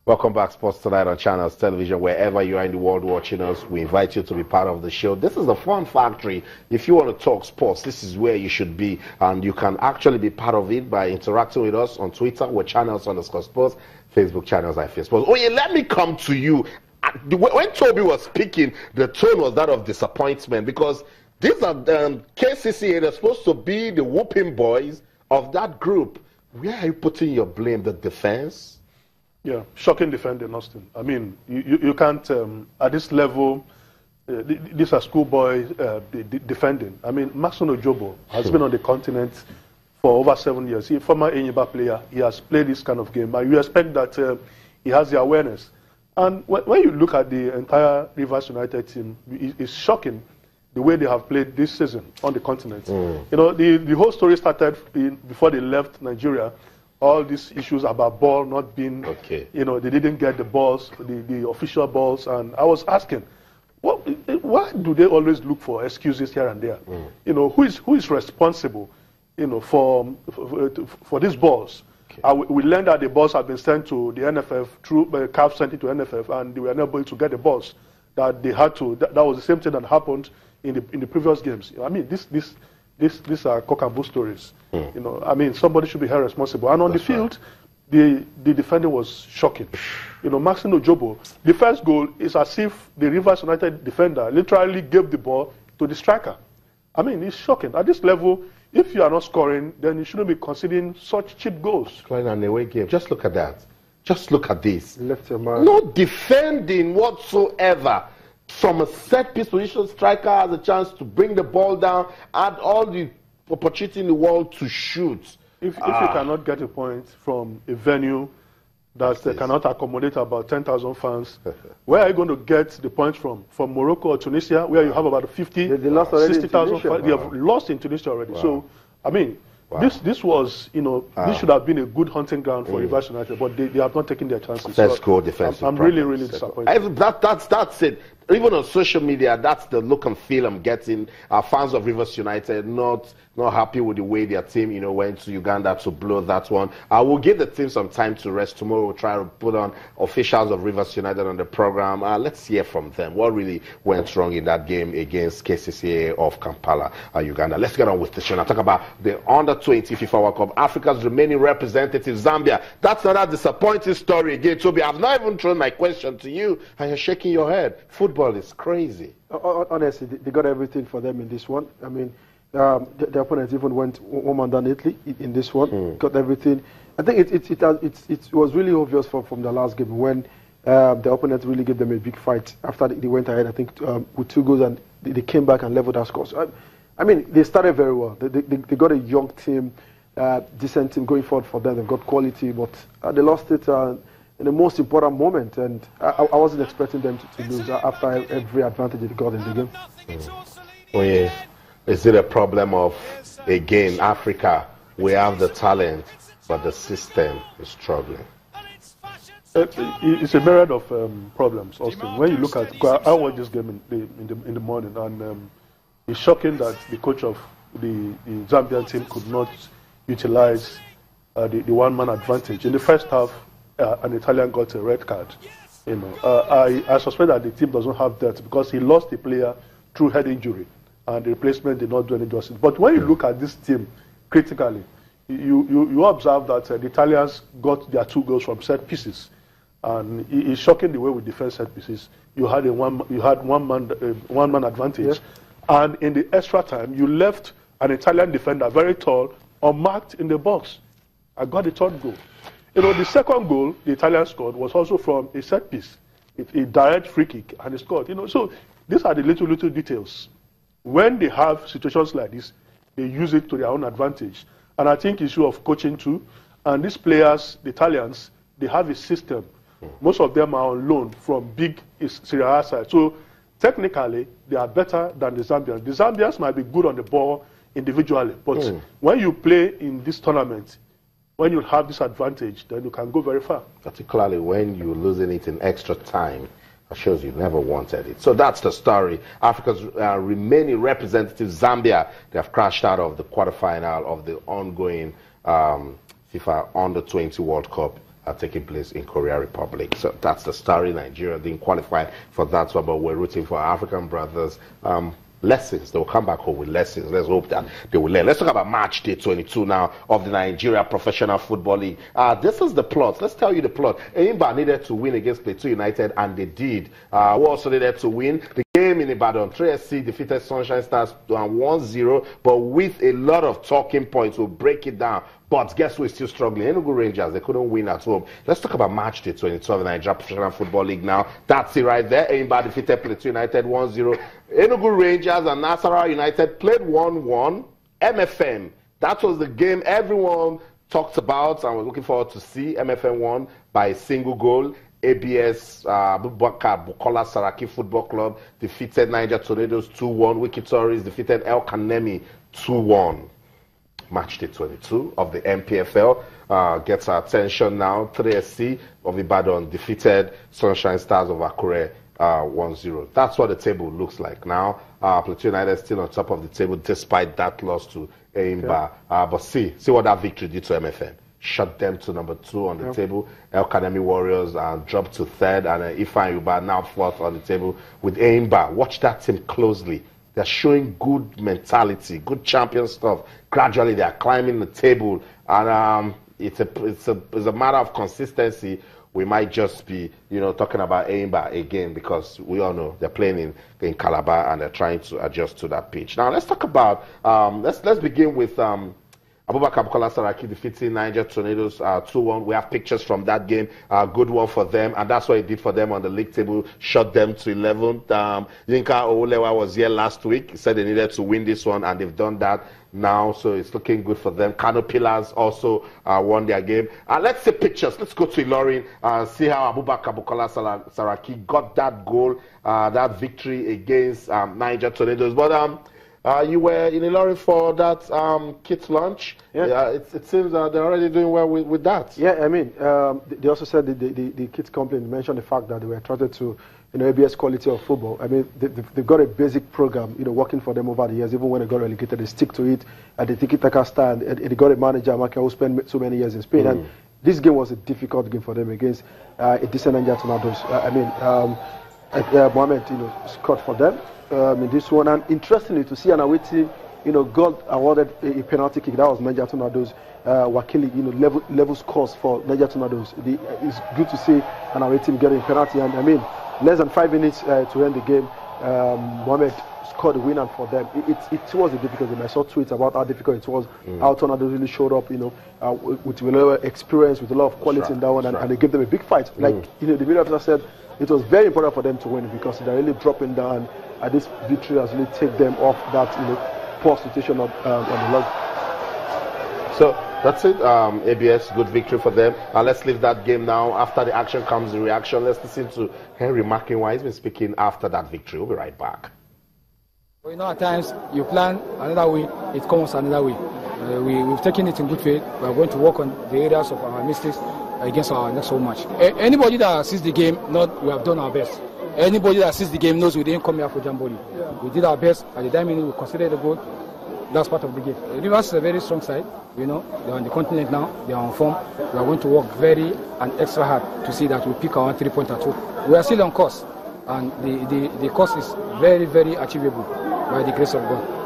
Welcome back, Sports Tonight on Channels Television. Wherever you are in the world watching us, we invite you to be part of the show. This is the fun factory. If you want to talk sports, this is where you should be. And you can actually be part of it by interacting with us on Twitter with Channels_Sports, Facebook Channels iFacesports. Oh yeah, let me come to you. When Toby was speaking, the tone was that of disappointment, because these are KCCA. They're supposed to be the whooping boys of that group. Where are you putting your blame? The defense? Yeah, shocking defending, Austin. I mean, you can't, at this level, these are schoolboy defending. I mean, Maxon Ojobo has been on the continent for over 7 years. He's a former Enyimba player. He has played this kind of game. And you expect that he has the awareness. And when you look at the entire Rivers United team, it's shocking the way they have played this season on the continent. You know, the whole story started before they left Nigeria. All these issues about ball not being, you know, they didn't get the balls, the official balls. And I was asking, why do they always look for excuses here and there? You know, who is responsible, you know, for these balls? We learned that the balls have been sent to the NFF, through CAF sent it to NFF, and they were not able to get the balls that they had to. That was the same thing that happened in the previous games. I mean, these are cock and bull stories. You know, I mean, somebody should be held responsible. And on the field, the defending was shocking. You know, Maxon Ojobo, the first goal is as if the Rivers United defender literally gave the ball to the striker. I mean, it's shocking. At this level, if you are not scoring, then you shouldn't be conceding such cheap goals. Playing an away game. Just look at that. Just look at this. Left your man. No defending whatsoever. From a set-piece position, striker has a chance to bring the ball down, add all the opportunity in the world to shoot. If you cannot get a point from a venue that cannot accommodate about 10,000 fans, where are you going to get the points from? From Morocco or Tunisia, where you have about 50, 60,000 fans? They have lost in Tunisia already. So, I mean, this was, you know, this should have been a good hunting ground for Rivers United, but they have not taken their chances. Let's go defensive. I'm really disappointed. That's it. Even on social media, that's the look and feel I'm getting. Fans of Rivers United not happy with the way their team, you know, went to Uganda to blow that one. I will give the team some time to rest. Tomorrow we'll try to put on officials of Rivers United on the program. Let's hear from them. What really went wrong in that game against KCCA of Kampala, Uganda? Let's get on with the show. Now talk about the under-20 FIFA World Cup. Africa's remaining representative, Zambia. That's another disappointing story again, Toby. I've not even thrown my question to you, and you're shaking your head. Football is crazy. Honestly, they got everything for them in this one. I mean, the opponent even went one man down Italy in this one. Got everything. I think it was really obvious from the last game when the opponent really gave them a big fight after they went ahead. I think with 2 goals, and they came back and leveled their scores. I mean, they started very well. They got a young team, decent team going forward for them. They've got quality, but they lost it in the most important moment, and I wasn't expecting them to lose after every advantage they got in the game. Oh yeah. Is it a problem of, again, Africa, we have the talent, but the system is struggling? It's a myriad of problems, Austin. When you look at, I watched this game in the morning, and it's shocking that the coach of the Zambian team could not utilize the one-man advantage. In the first half, an Italian got a red card. You know, I suspect that the team doesn't have that because he lost the player through head injury, and the replacement did not do any justice. But when you look at this team critically, you observe that the Italians got their 2 goals from set pieces, and it's shocking the way we defend set pieces. You had one man advantage, and in the extra time you left an Italian defender very tall unmarked in the box. I got the 3rd goal. You know, the 2nd goal the Italians scored was also from a set piece, a direct free kick, and he scored. You know, so these are the little details. When they have situations like this, they use it to their own advantage. And I think it's issue of coaching too. And these players, the Italians, they have a system. Most of them are on loan from big Serie A side. So technically, they are better than the Zambians. The Zambians might be good on the ball individually, but when you play in this tournament, when you have this advantage, then you can go very far. Particularly when you're losing it in extra time. That shows you never wanted it. So that's the story. Africa's remaining representative, Zambia, they have crashed out of the quarterfinal of the ongoing FIFA Under-20 World Cup taking place in Korea Republic. So that's the story. Nigeria didn't qualify for that one, but we're rooting for our African brothers. Lessons. They'll come back home with lessons. Let's hope that they will learn. Let's talk about match day 22 now of the Nigeria Professional Football League. This is the plot. Let's tell you the plot. Enyimba needed to win against Plateau United, and they did. Who also needed to win? The game in Ibadan, 3SC defeated Sunshine Stars 1-0, but with a lot of talking points. We'll break it down. But guess who is still struggling? Enugu Rangers, they couldn't win at home. Let's talk about match day 22 of the Nigeria Professional Football League now. That's it right there. Enyimba defeated Plateau United 1-0. Enugu Rangers and Nasarawa United played 1-1. MFM, that was the game everyone talked about and was looking forward to see. MFM won by a single goal. ABS Abubakar Bukola Saraki Football Club defeated Niger Tornadoes 2-1. Wiki Tories defeated El Kanemi 2-1. Match day 22 of the NPFL gets our attention now. 3SC of Ibadan defeated Sunshine Stars of Akure 1-0. That's what the table looks like now. Plateau United still on top of the table despite that loss to Enyimba. But see what that victory did to MFM. Shut them to number 2 on the table. El Kanemi Warriors dropped to 3rd, and Ifeanyi Uba now 4th on the table with Enyimba. Watch that team closely. They're showing good mentality, good champion stuff. Gradually, they are climbing the table, and it's a matter of consistency. We might just be, talking about Enyimba again, because we all know they're playing in Calabar and they're trying to adjust to that pitch. Now, let's talk about let's begin with Abubakar Bukola Saraki defeating Niger Tornadoes 2-1. We have pictures from that game. Good one for them, and that's what it did for them on the league table. Shot them to 11th. Yinka Owulewa was here last week. He said they needed to win this one, and they've done that now, so it's looking good for them. Kano Pillars also won their game. Let's see pictures. Let's go to Ilorin and see how Abubakar Bukola Saraki got that goal, that victory against Niger Tornadoes. But you were in Ilorin for that kit launch. Yeah. It seems they're already doing well with that. Yeah, I mean, they also said the kit company mentioned the fact that they were attracted to ABS quality of football. I mean, they've got a basic program, working for them over the years. Even when they got relegated, they stick to it. They tiki-taka style. They got a manager, Amaka, who spent so many years in Spain. And this game was a difficult game for them against a decent Niger Tornadoes. Mohamed, scored for them in this one. And interestingly, to see an away team, got awarded a penalty kick. That was Niger Tornadoes. Wakili, level scores for Niger Tornadoes. It's good to see an away team getting a penalty. And I mean, less than 5 minutes to end the game, Mohamed scored the winner for them. It was a difficult game. I saw tweets about how difficult it was. How Tornadoes really showed up, with a lot of experience, with a lot of quality in that one, and they gave them a big fight. Like, the media officer said, it was very important for them to win because they're really dropping down, and this victory has really taken them off that, poor situation on the log. So that's it. ABS, good victory for them. Let's leave that game now. After the action comes the reaction. Let's listen to Henry Makinwa. He's been speaking after that victory. We'll be right back. Well, at times you plan another way, it comes another way. We've taken it in good faith. We're going to work on the areas of our mistakes against our not so much. Anybody that sees the game knows we have done our best. Anybody that sees the game knows we didn't come here for Jamboli. Yeah. We did our best. At the time we considered the goal. That's part of the game. Rivers is a very strong side. They're on the continent now. They are on form. We are going to work very and extra hard to see that we pick our 3-point at home. We are still on course, and the course is very, very achievable by the grace of God.